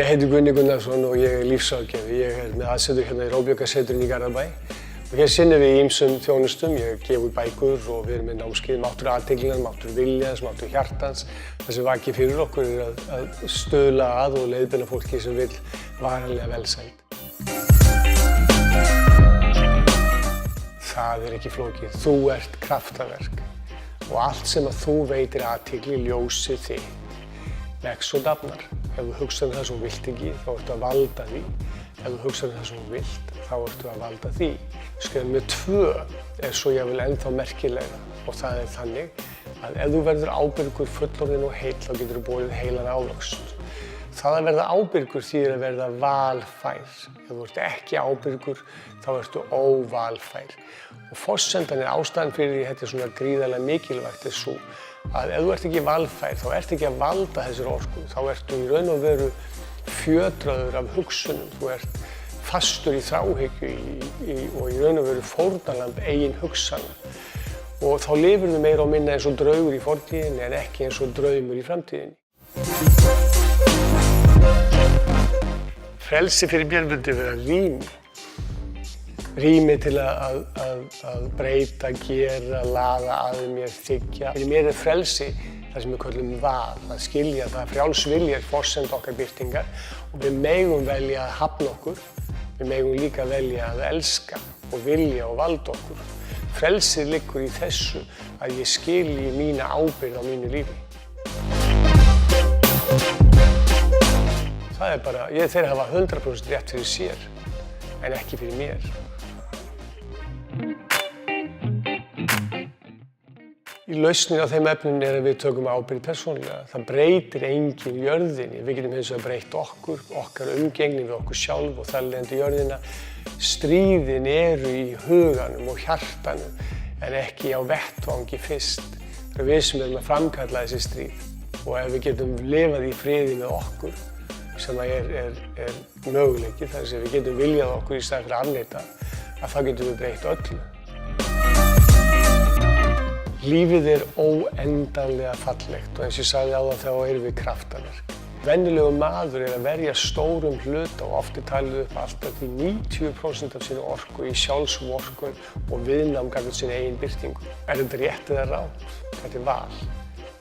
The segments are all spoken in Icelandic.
heiti Gunni Gunnarsson og ég lífsráðgjafi. Ég með aðsetur hérna í Róbjargarsetrinu í Garðabæ. Og hér sinnum við ýmsum þjónustum. Ég gef út bækur og við erum með námskeið máttur athyglinnar, máttur viljans, máttur hjartans. Það sem vakir fyrir okkur er að stuðla að og leiðbeina fólki sem vill varanlega velsæld. Það ekki flókið. Þú ert kraftaverk og allt sem að þú veitir athygli, ljósið þitt, vex og dafnar. Ef þú hugsar það sem þú vilt ekki, þá ertu að valda því. Ef þú hugsar það sem þú vilt, þá ertu að valda því. Skref með 2 er svo jafnvel ennþá merkilega og það er þannig að ef þú verður ábyrgur, fullorðinn og heill, þá getur þú borið heilan ávöxt. Það að verða ábyrgur þýðir að verða valfær. Ef þú ert ekki ábyrgur, þá ertu óvalfær. Og forsendan ástæðan fyrir því þetta er svona gríðarlega mikilvægt er svo að ef þú ert ekki valfær, þá ert ekki að valda þessir orku. Þá ertu í raun og veru fjötraður af hugsunum. Þú ert fastur í þráhyggju og í raun og veru fórnarlamb eigin hugsana. Og þá lifirðu meira og minna eins og draugur í fortíðinni en ekki eins og draumur í framtíðinni. Frelsi fyrir mér myndi vera rými. Rými til að breyta, gera, laga að mér, þiggja. Fyrir mér er frelsi það sem við köllum val, að skilja það frjáls vilji er forsenda okkar birtingar og við megum velja að hafna okkur, við megum líka velja að elska og vilja og valda okkur. Frelsið liggur í þessu að ég skilji mína ábyrgð á mínu lífi. Það er bara, þeir hafa 100% rétt fyrir sér en ekki fyrir mér. Í lausnin á þeim efnum er að við tökum ábyrgð persónulega. Það breytir enginn jörðinni. Við getum hins vegar breytt okkur, okkar umgengni við okkur sjálf og þar leiðandi jörðina. Stríðin eru í huganum og hjartanum en ekki á vettvangi fyrst. Það er við sem erum að framkalla þessi stríð. Og ef við getum lifað í friði með okkur, sem er möguleiki, þar sem við getum viljað okkur í stað fyrir að afneita, að þá getum við breytt öllu. Lífið er óendanlega fallegt og eins og ég sagði áðan þá erum við kraftaverk. Venjulegur maður er að verja stórum hluta og oft er talið upp alltaf til 90% af sinni orku í sjálfsvorkunn og viðnám gagnvart sinni eigin birtingu. Er þetta rétt eða rangt? Þetta er val.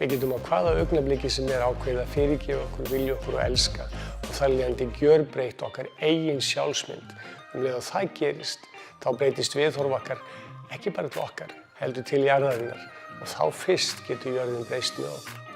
Við getum á hvaða augnabliki sem er ákveðið að fyrirgefa okkur, vilja okkur og elska og þar leiðandi gjörbreytt okkar eigin sjálfsmynd. Leið að það gerist, þá breytist viðhorf okkar ekki bara til okkar, heldur til jarðarinnar og þá fyrst getur jörðin breyst með okkur.